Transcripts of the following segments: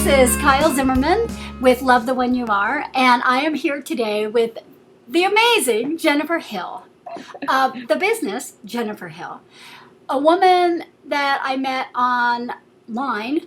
This is Kyle Zimmerman with Love the One You Are, and I am here today with the amazing Jennifer Hill, the business Jennifer Hill, a woman that I met online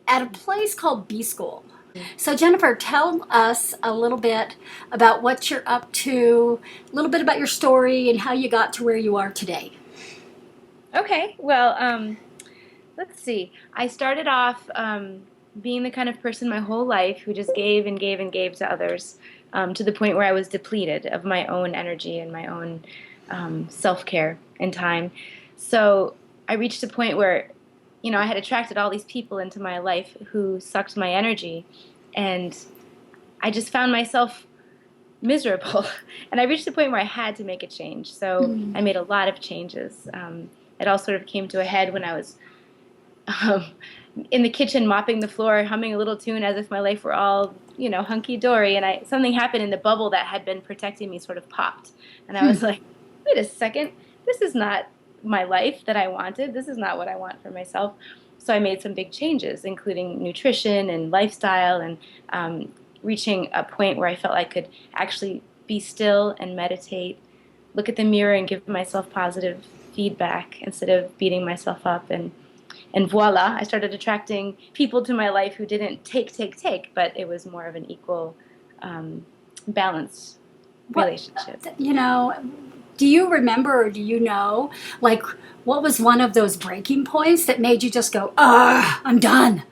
at a place called B School. So Jennifer, tell us a little bit about what you're up to, a little bit about your story and how you got to where you are today. Okay, well, let's see. I started off being the kind of person my whole life who just gave and gave and gave to others, to the point where I was depleted of my own energy and my own self-care and time. So I reached a point where, I had attracted all these people into my life who sucked my energy, and I just found myself miserable. And I reached a point where I had to make a change. So I made a lot of changes. It all sort of came to a head when I was um, in the kitchen mopping the floor, humming a little tune as if my life were all, hunky-dory. And something happened, and the bubble that had been protecting me sort of popped. And I was like, wait a second, this is not my life that I wanted. This is not what I want for myself. So I made some big changes, including nutrition and lifestyle, and reaching a point where I felt I could actually be still and meditate, look at the mirror and give myself positive feedback instead of beating myself up. And voila, I started attracting people to my life who didn't take, but it was more of an equal, balanced relationship. Do you remember or do you know, like, what was one of those breaking points that made you just go, I'm done?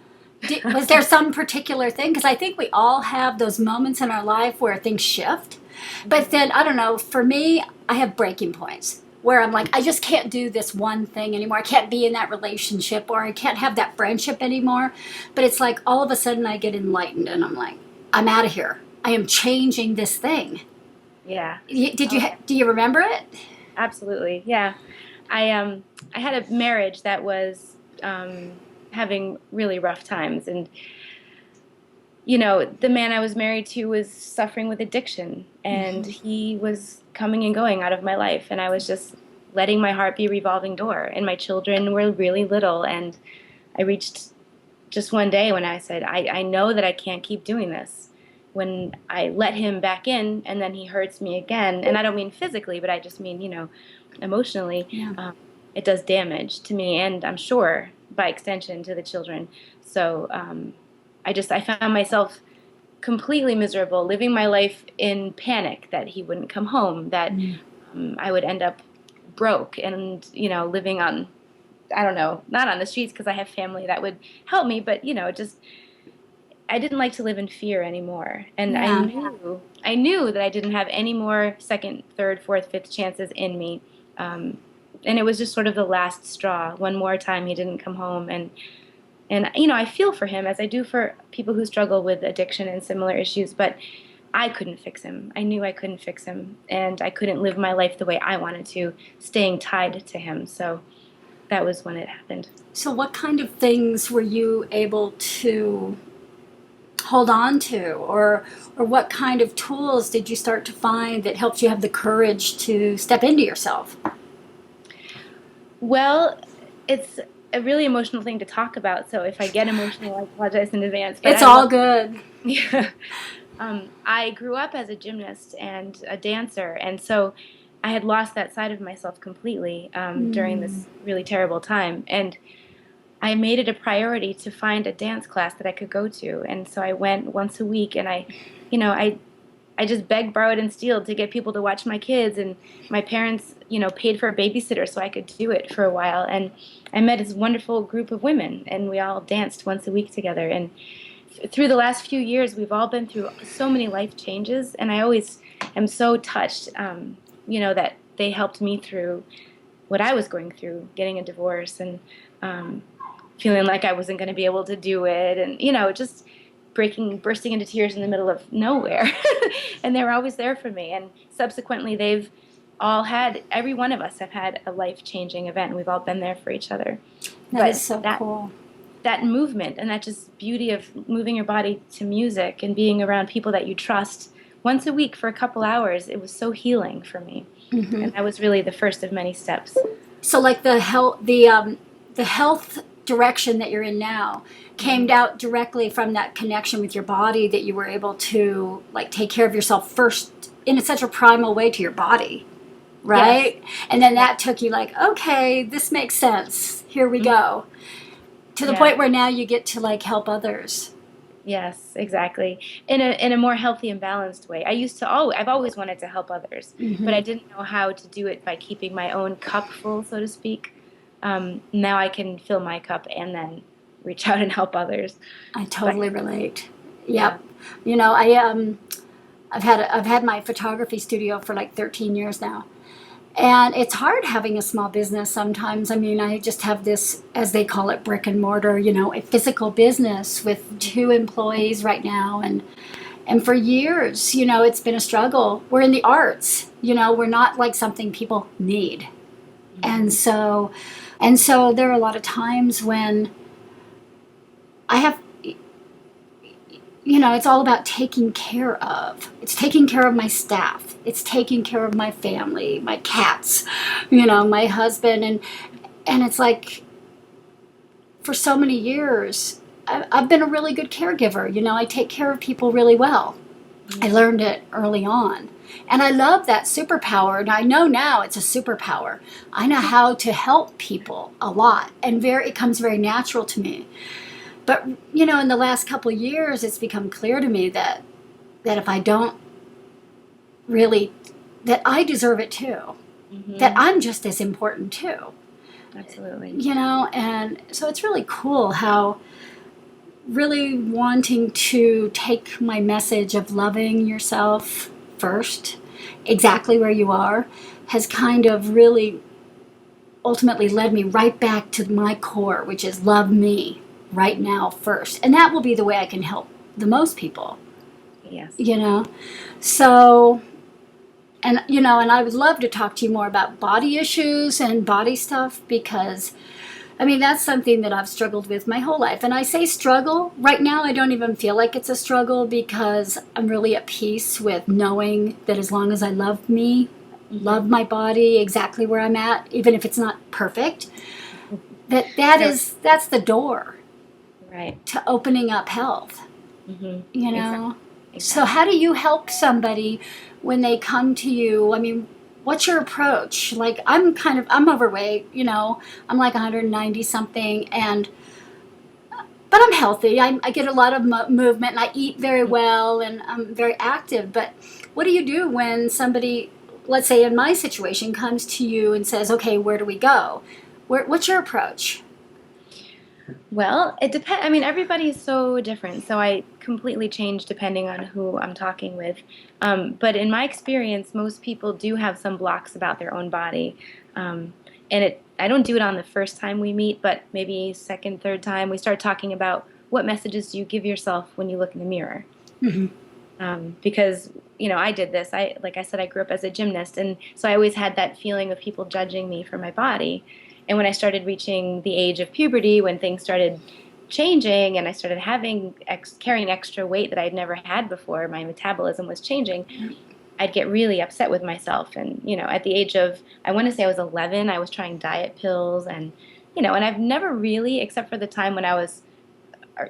Was there some particular thing? Because I think we all have those moments in our life where things shift. But then, I don't know, for me, I have breaking points where I'm like, I just can't do this one thing anymore. I can't be in that relationship, or I can't have that friendship anymore. But it's like all of a sudden I get enlightened and I'm like, I'm out of here. I am changing this thing. Yeah. Do you remember it? Absolutely. Yeah. I had a marriage that was having really rough times, and the man I was married to was suffering with addiction, and he was coming and going out of my life, and I was just letting my heart be a revolving door, and my children were really little, and I reached just one day when I said, I know that I can't keep doing this. When I let him back in, and then he hurts me again, and I don't mean physically, but I just mean, emotionally, it does damage to me, and I'm sure by extension to the children. So I found myself completely miserable, living my life in panic that he wouldn't come home, that I would end up broke and, living on, I don't know, not on the streets because I have family that would help me, but, I didn't like to live in fear anymore. And Yeah. I knew that I didn't have any more second, third, fourth, fifth chances in me. And it was just sort of the last straw. One more time he didn't come home, and I feel for him as I do for people who struggle with addiction and similar issues, but I couldn't fix him. I knew I couldn't fix him, and I couldn't live my life the way I wanted to, staying tied to him. So that was when it happened. So what kind of things were you able to hold on to, or what kind of tools did you start to find that helped you have the courage to step into yourself? Well, it's a really emotional thing to talk about, so if I get emotional, I apologize in advance. But It's all good. Yeah. I grew up as a gymnast and a dancer, and so I had lost that side of myself completely during this really terrible time. And I made it a priority to find a dance class that I could go to, and so I went once a week, and I just begged, borrowed, and stealed to get people to watch my kids, and my parents, paid for a babysitter so I could do it for a while. And I met this wonderful group of women, and we all danced once a week together. And through the last few years, we've all been through so many life changes, and I always am so touched, that they helped me through what I was going through, getting a divorce, and feeling like I wasn't going to be able to do it, and just bursting into tears in the middle of nowhere. And they were always there for me. And subsequently, every one of us have had a life-changing event, and we've all been there for each other. That is so cool. That movement and that just beauty of moving your body to music and being around people that you trust once a week for a couple hours, it was so healing for me. And that was really the first of many steps. So like the health direction that you're in now came out directly from that connection with your body, that you were able to like take care of yourself first in such a primal way to your body, right? Yes. And then that took you like, okay, this makes sense. Here we go. To the point where now you get to like help others. Yes, exactly. In a more healthy and balanced way. I've always wanted to help others, but I didn't know how to do it by keeping my own cup full, so to speak. Now I can fill my cup and then reach out and help others. I totally relate. Yep. You know, I've had my photography studio for like 13 years now. And it's hard having a small business sometimes. I mean, I just have this, as they call it, brick and mortar, you know, a physical business with 2 employees right now. And for years, you know, it's been a struggle. We're in the arts, you know, we're not like something people need. And so there are a lot of times when I have, you know, it's all about taking care of. It's taking care of my staff. It's taking care of my family, my cats, you know, my husband. And it's like, for so many years, I've been a really good caregiver. You know, I take care of people really well. I learned it early on. And I love that superpower. And I know now it's a superpower. I know how to help people a lot. And it comes very natural to me. But, you know, in the last couple of years, it's become clear to me that if I don't really, that I deserve it too. That I'm just as important too. Absolutely. You know, and so it's really cool how really wanting to take my message of loving yourself first, exactly where you are, has kind of really ultimately led me right back to my core, which is love me right now first. And that will be the way I can help the most people. Yes. You know? So, and, you know, and I would love to talk to you more about body issues and body stuff, because, I mean, that's something that I've struggled with my whole life. And I say struggle. Right now, I don't even feel like it's a struggle, because I'm really at peace with knowing that as long as I love me, love my body exactly where I'm at, even if it's not perfect, that's the door. Right. To opening up health, you know? Exactly. So how do you help somebody when they come to you? I mean, what's your approach? Like, I'm overweight, you know, I'm like 190 something, but I'm healthy. I get a lot of movement, and I eat very well, and I'm very active. But what do you do when somebody, let's say in my situation, comes to you and says, okay, where do we go? What's your approach? Well, it depends. I mean, everybody is so different, so I completely change depending on who I'm talking with. But in my experience, most people do have some blocks about their own body. I don't do it on the first time we meet, but maybe second, third time, we start talking about what messages do you give yourself when you look in the mirror. Because, you know, I did this. Like I said, I grew up as a gymnast, and so I always had that feeling of people judging me for my body. And when I started reaching the age of puberty, when things started changing and I started carrying extra weight that I'd never had before, my metabolism was changing, I'd get really upset with myself. And, you know, at the age of, I want to say I was 11, I was trying diet pills, and, you know, and I've never really, except for the time when I was,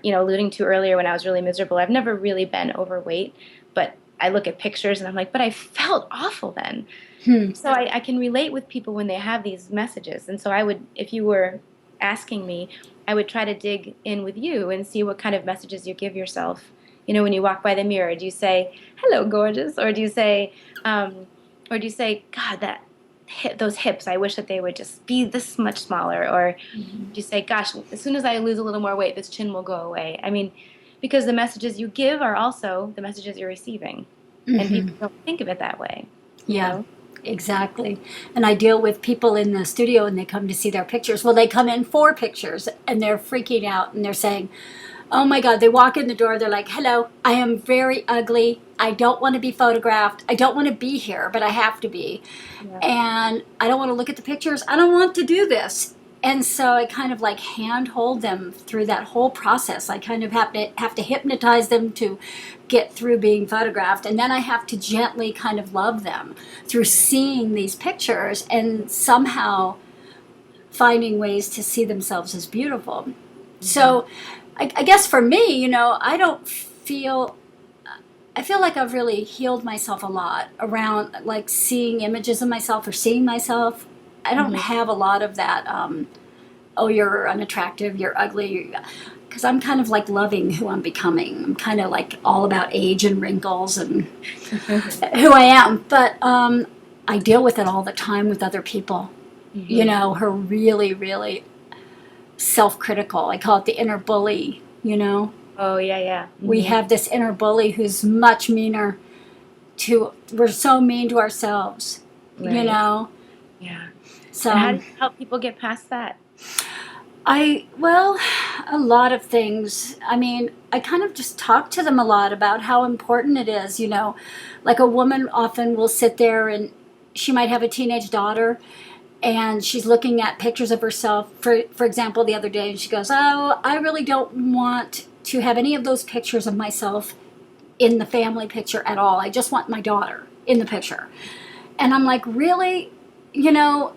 you know, alluding to earlier when I was really miserable, I've never really been overweight. But I look at pictures and I'm like, but I felt awful then. So I can relate with people when they have these messages. And so I would, if you were asking me, I would try to dig in with you and see what kind of messages you give yourself. You know, when you walk by the mirror, do you say, hello, gorgeous? Or do you say, God, those hips, I wish that they would just be this much smaller? Or do you say, gosh, as soon as I lose a little more weight, this chin will go away? I mean, because the messages you give are also the messages you're receiving. And people don't think of it that way. Yeah. You know? Exactly. And I deal with people in the studio and they come to see their pictures. Well, they come in for pictures and they're freaking out and they're saying, oh my God, they walk in the door. They're like, hello, I am very ugly. I don't want to be photographed. I don't want to be here, but I have to be. Yeah. And I don't want to look at the pictures. I don't want to do this. And so I kind of like handhold them through that whole process. I kind of have to hypnotize them to get through being photographed. And then I have to gently kind of love them through seeing these pictures and somehow finding ways to see themselves as beautiful. So I guess for me, I feel like I've really healed myself a lot around like seeing images of myself or seeing myself. I don't have a lot of that, oh, you're unattractive, you're ugly, because I'm kind of like loving who I'm becoming. I'm kind of like all about age and wrinkles and who I am. But I deal with it all the time with other people, who are really, really self-critical. I call it the inner bully. Oh, yeah, yeah. We have this inner bully who's much meaner we're so mean to ourselves, Right. Yeah. So and how do you help people get past that? well, a lot of things. I mean, I kind of just talk to them a lot about how important it is, like a woman often will sit there and she might have a teenage daughter and she's looking at pictures of herself, for example, the other day, and she goes, oh, I really don't want to have any of those pictures of myself in the family picture at all. I just want my daughter in the picture. And I'm like, really? You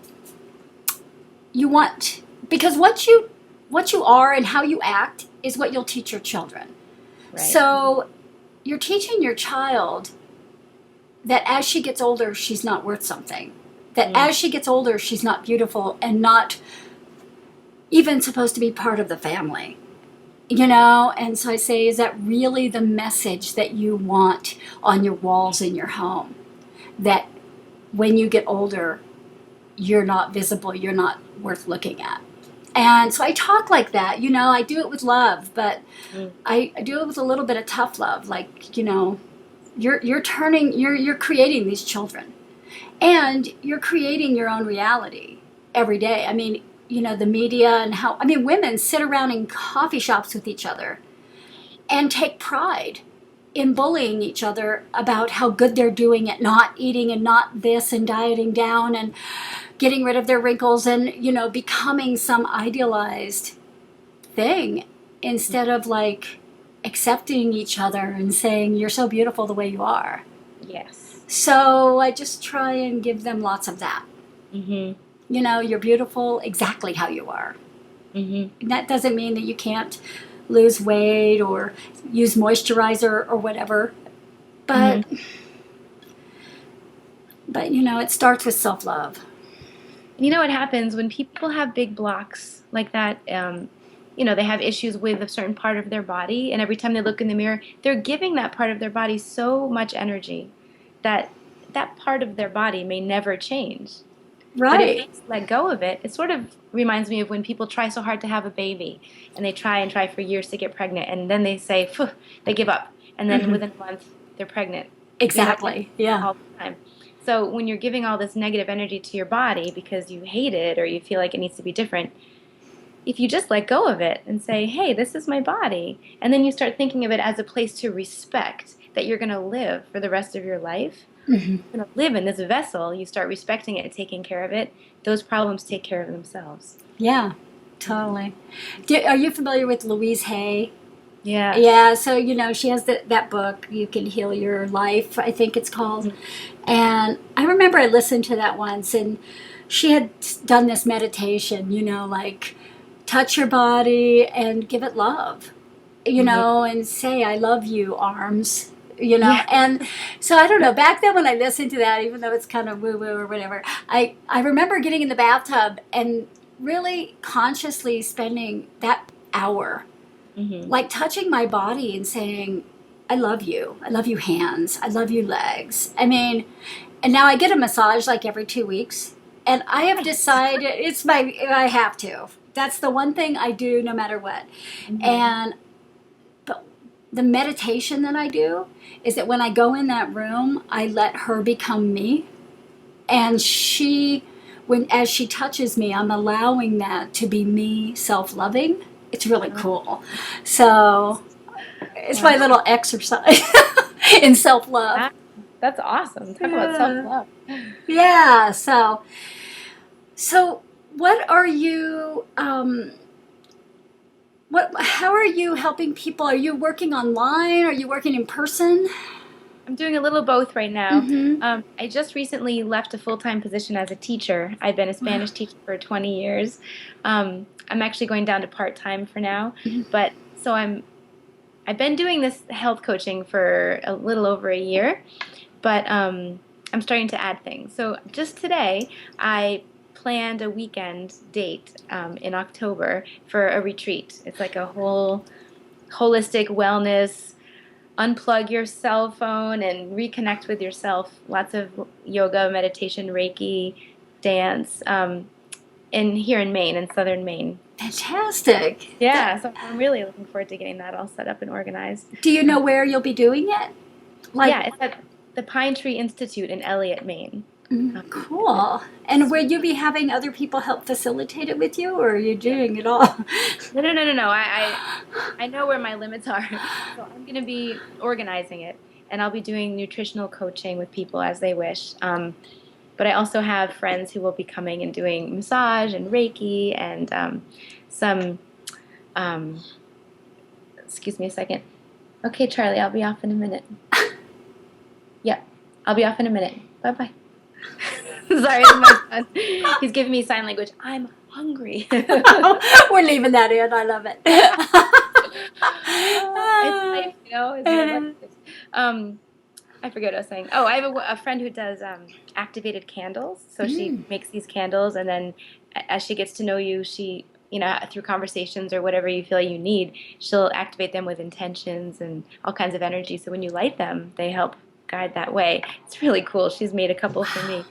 want, because what you are and how you act is what you'll teach your children. Right. So you're teaching your child that as she gets older, she's not worth something. That as she gets older, she's not beautiful and not even supposed to be part of the family. And so I say, is that really the message that you want on your walls in your home? That when you get older, you're not visible, you're not worth looking at. And so I talk like that, I do it with love, but I do it with a little bit of tough love. Like, you're creating these children. And you're creating your own reality every day. I mean, the media and women sit around in coffee shops with each other and take pride in bullying each other about how good they're doing at not eating and not this and dieting down and getting rid of their wrinkles and, becoming some idealized thing instead of like accepting each other and saying, you're so beautiful the way you are. Yes. So I just try and give them lots of that. Mm-hmm. You're beautiful exactly how you are. Mm-hmm. And that doesn't mean that you can't lose weight or use moisturizer or whatever. But, it starts with self-love. You know what happens when people have big blocks like that? They have issues with a certain part of their body, and every time they look in the mirror, they're giving that part of their body so much energy that part of their body may never change. Right. But if they let go of it, it sort of reminds me of when people try so hard to have a baby, and they try and try for years to get pregnant, and then they say, phew, they give up, and then within a month, they're pregnant. Exactly. Yeah. All the time. So when you're giving all this negative energy to your body because you hate it or you feel like it needs to be different, if you just let go of it and say, hey, this is my body, and then you start thinking of it as a place to respect that you're going to live for the rest of your life, you're going to live in this vessel, you start respecting it and taking care of it, those problems take care of themselves. Yeah, totally. Are you familiar with Louise Hay? Yeah. Yeah, so, she has that book, You Can Heal Your Life, I think it's called. And I remember I listened to that once, and she had done this meditation, like touch your body and give it love, and say, I love you, arms. And so I don't know, back then when I listened to that, even though it's kind of woo-woo or whatever, I remember getting in the bathtub and really consciously spending that hour, like touching my body and saying, I love you hands, I love you legs. I mean, and now I get a massage like every 2 weeks, and I have decided I have to. That's the one thing I do no matter what. But the meditation that I do is that when I go in that room, I let her become me. And as she touches me, I'm allowing that to be me, self-loving. It's really cool. So it's my little exercise in self-love. That's awesome. Talk about self-love. Yeah. So what are you, how are you helping people? Are you working online? Are you working in person? I'm doing a little both right now. Mm-hmm. I just recently left a full-time position as a teacher. I've been a Spanish teacher for 20 years. I'm actually going down to part-time for now, but so I've been doing this health coaching for a little over a year, but I'm starting to add things. So just today, I planned a weekend date in October for a retreat. It's like a whole holistic wellness, unplug your cell phone and reconnect with yourself. Lots of yoga, meditation, Reiki, dance, in here in Maine, in southern Maine. Fantastic. Yeah, so I'm really looking forward to getting that all set up and organized. Do you know where you'll be doing it? Like, Yeah, it's at the Pine Tree Institute in Elliott, Maine. cool. And will you be having other people help facilitate it with you, or are you doing it all? No. I know where my limits are, so I'm going to be organizing it, and I'll be doing nutritional coaching with people as they wish. But I also have friends who will be coming and doing massage and Reiki and some. Um, excuse me a second. Okay, Charlie, I'll be off in a minute. Yep, I'll be off in a minute. Bye bye. Sorry, that's my son. He's giving me sign language. I'm hungry. We're leaving that in. I love it. It's life, you know. It's what it is. I forget what I was saying. Oh, I have a friend who does activated candles. So she makes these candles, and then as she gets to know you, she, you know, through conversations or whatever you feel you need, she'll activate them with intentions and all kinds of energy. So when you light them, they help guide that way. It's really cool. She's made a couple for me.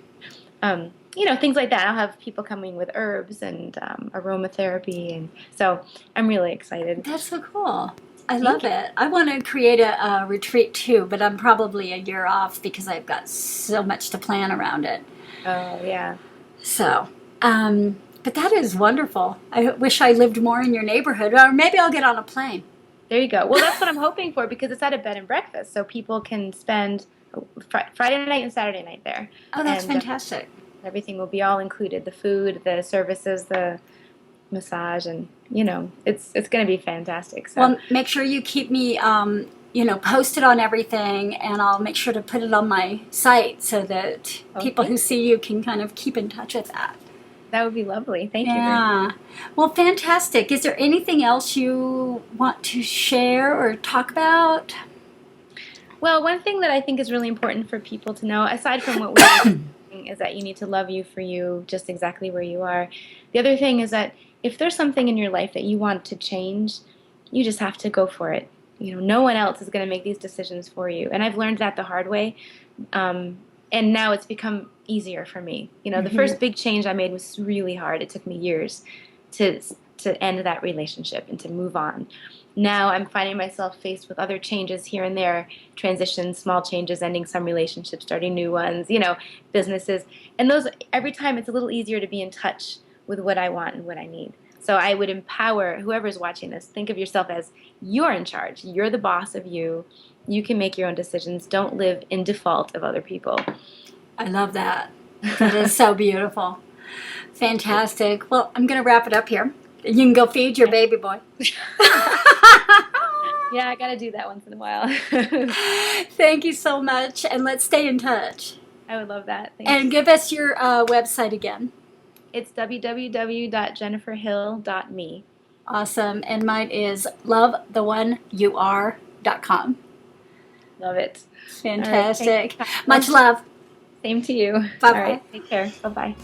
You know, things like that. I'll have people coming with herbs and aromatherapy, and so I'm really excited. That's so cool. I love it. I want to create a retreat too, but I'm probably a year off because I've got so much to plan around it. Oh, yeah. So, but that is wonderful. I wish I lived more in your neighborhood, or maybe I'll get on a plane. There you go. Well, that's what I'm hoping for because it's at a bed and breakfast, so people can spend Friday night and Saturday night there. Oh, that's And fantastic. everything will be all included: the food, the services, the massage, and you know, it's going to be fantastic. So. Well, make sure you keep me, posted on everything, and I'll make sure to put it on my site so that people who see you can kind of keep in touch with that. That would be lovely. Thank you. Yeah. Well, fantastic. Is there anything else you want to share or talk about? Well, one thing that I think is really important for people to know, aside from what we're saying, is that you need to love you for you just exactly where you are. The other thing is that if there's something in your life that you want to change, you just have to go for it. You know, no one else is going to make these decisions for you. And I've learned that the hard way. And now it's become easier for me. You know, the first big change I made was really hard. It took me years to end that relationship and to move on. Now I'm finding myself faced with other changes here and there, transitions, small changes, ending some relationships, starting new ones, you know, businesses. And those, every time it's a little easier to be in touch with what I want and what I need. So I would empower whoever's watching this, think of yourself as you're in charge. You're the boss of you. You can make your own decisions. Don't live in default of other people. I love that. That is so beautiful. Fantastic. Well, I'm going to wrap it up here. You can go feed your baby boy. Yeah, I got to do that once in a while. Thank you so much, and let's stay in touch. I would love that. Thanks. And give us your website again. It's www.jenniferhill.me. Awesome. And mine is lovetheoneyouare.com. Love it. Fantastic. Right, much love. Same to you. Bye-bye. All right, take care. Bye-bye.